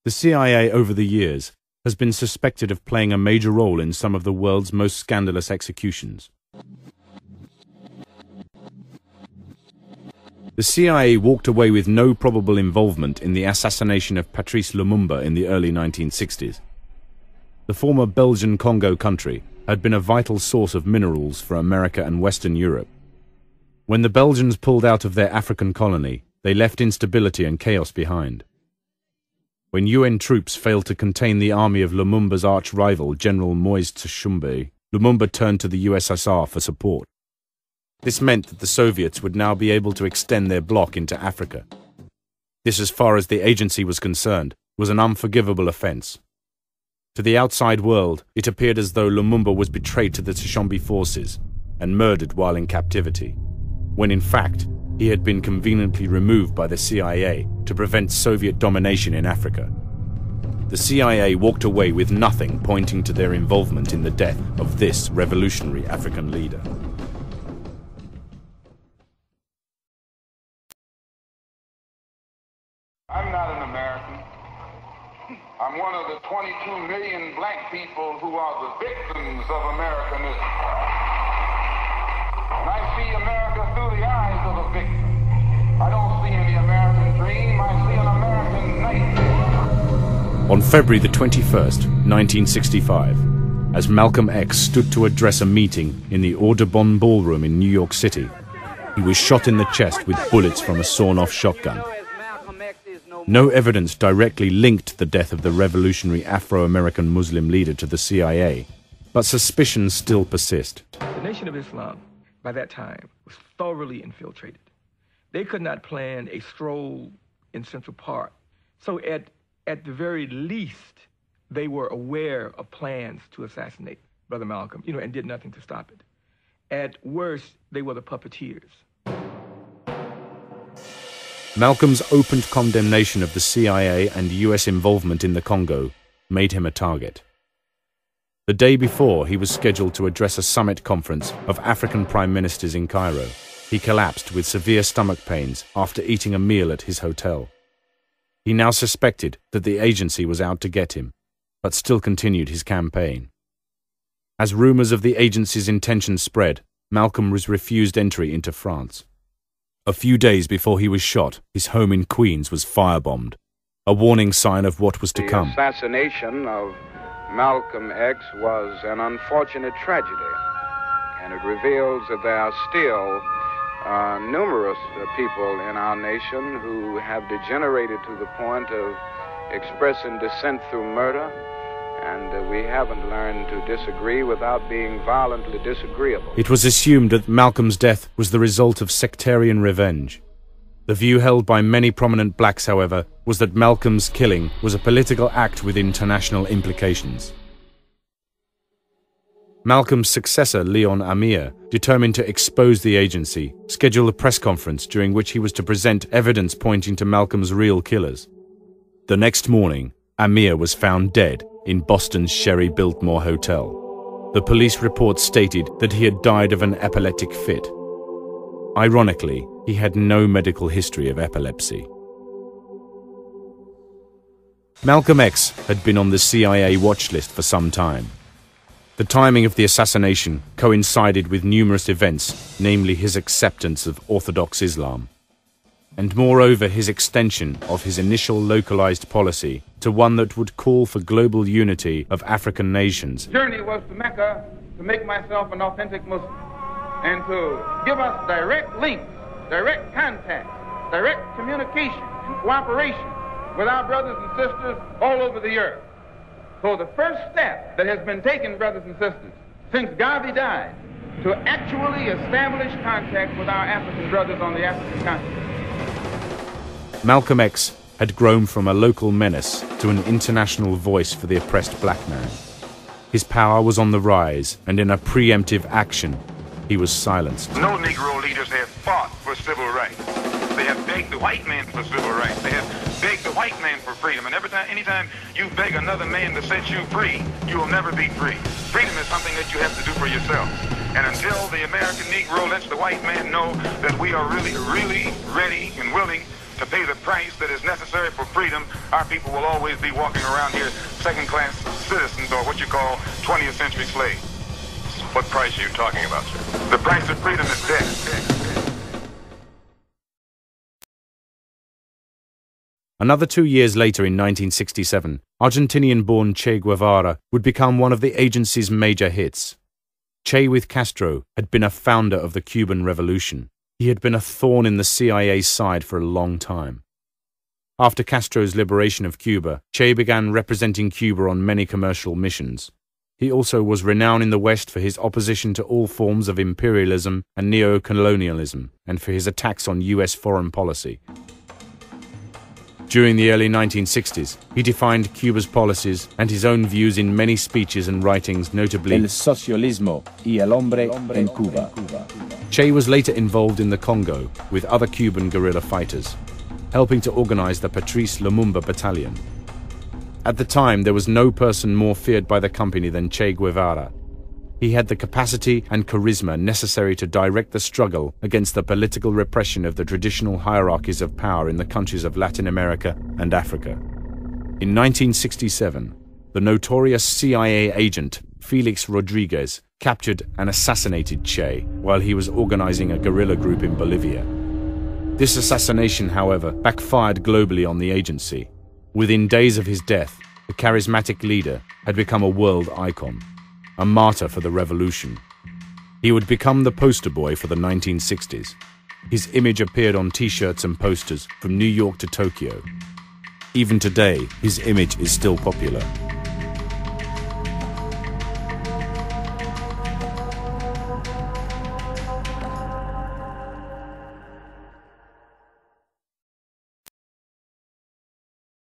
The CIA over the years has been suspected of playing a major role in some of the world's most scandalous executions. The CIA walked away with no probable involvement in the assassination of Patrice Lumumba in the early 1960s. The former Belgian Congo country had been a vital source of minerals for America and Western Europe. When the Belgians pulled out of their African colony, they left instability and chaos behind. When UN troops failed to contain the army of Lumumba's arch-rival, General Moise Tshombe, Lumumba turned to the USSR for support. This meant that the Soviets would now be able to extend their bloc into Africa. This, as far as the agency was concerned, was an unforgivable offense. To the outside world, it appeared as though Lumumba was betrayed to the Tshombe forces and murdered while in captivity, when in fact he had been conveniently removed by the CIA to prevent Soviet domination in Africa. The CIA walked away with nothing pointing to their involvement in the death of this revolutionary African leader. I'm not an American. I'm one of the 22 million black people who are the victims of Americanism. And I see America through the eyes of a victim. I don't see any American dream, I see an American nightmare. On February the 21st, 1965, as Malcolm X stood to address a meeting in the Audubon Ballroom in New York City, he was shot in the chest with bullets from a sawn-off shotgun. No evidence directly linked the death of the revolutionary Afro-American Muslim leader to the CIA, but suspicions still persist. The Nation of Islam, by that time, was thoroughly infiltrated. They could not plan a stroll in Central Park. So at the very least, they were aware of plans to assassinate Brother Malcolm, and did nothing to stop it. At worst, they were the puppeteers. Malcolm's open condemnation of the CIA and US involvement in the Congo made him a target. The day before, he was scheduled to address a summit conference of African prime ministers in Cairo. He collapsed with severe stomach pains after eating a meal at his hotel. He now suspected that the agency was out to get him, but still continued his campaign. As rumors of the agency's intentions spread, Malcolm was refused entry into France. A few days before he was shot, his home in Queens was firebombed, a warning sign of what was to come. The assassination of Malcolm X was an unfortunate tragedy, and it reveals that there are still numerous people in our nation who have degenerated to the point of expressing dissent through murder, and we haven't learned to disagree without being violently disagreeable. It was assumed that Malcolm's death was the result of sectarian revenge. The view held by many prominent blacks, however, was that Malcolm's killing was a political act with international implications. Malcolm's successor, Leon Amir, determined to expose the agency, scheduled a press conference during which he was to present evidence pointing to Malcolm's real killers. The next morning, Amir was found dead in Boston's Sherry Biltmore Hotel. The police report stated that he had died of an epileptic fit. Ironically, he had no medical history of epilepsy. Malcolm X had been on the CIA watch list for some time. The timing of the assassination coincided with numerous events, namely his acceptance of Orthodox Islam, and moreover his extension of his initial localized policy to one that would call for global unity of African nations. The journey was to Mecca to make myself an authentic Muslim and to give us direct links, direct contact, direct communication and cooperation with our brothers and sisters all over the earth. So the first step that has been taken, brothers and sisters, since Garvey died, to actually establish contact with our African brothers on the African continent. Malcolm X had grown from a local menace to an international voice for the oppressed black man. His power was on the rise, and in a preemptive action, he was silenced. No Negro leaders have fought for civil rights. They have begged the white man for civil rights. They have begged the white man for freedom. And anytime you beg another man to set you free, you will never be free. Freedom is something that you have to do for yourself. And until the American Negro lets the white man know that we are really, really ready and willing to pay the price that is necessary for freedom, our people will always be walking around here second-class citizens, or what you call 20th century slaves. What price are you talking about, sir? The price of freedom is death. Another 2 years later, in 1967, Argentinian-born Che Guevara would become one of the agency's major hits. Che with Castro had been a founder of the Cuban Revolution. He had been a thorn in the CIA's side for a long time. After Castro's liberation of Cuba, Che began representing Cuba on many commercial missions. He also was renowned in the West for his opposition to all forms of imperialism and neo-colonialism, and for his attacks on U.S. foreign policy. During the early 1960s, he defined Cuba's policies and his own views in many speeches and writings, notably El socialismo y el hombre en Cuba. Che was later involved in the Congo with other Cuban guerrilla fighters, helping to organize the Patrice Lumumba Battalion. At the time, there was no person more feared by the company than Che Guevara. He had the capacity and charisma necessary to direct the struggle against the political repression of the traditional hierarchies of power in the countries of Latin America and Africa. In 1967, the notorious CIA agent Felix Rodriguez captured and assassinated Che while he was organizing a guerrilla group in Bolivia. This assassination, however, backfired globally on the agency. Within days of his death, the charismatic leader had become a world icon, a martyr for the revolution. He would become the poster boy for the 1960s. His image appeared on T-shirts and posters from New York to Tokyo. Even today, his image is still popular.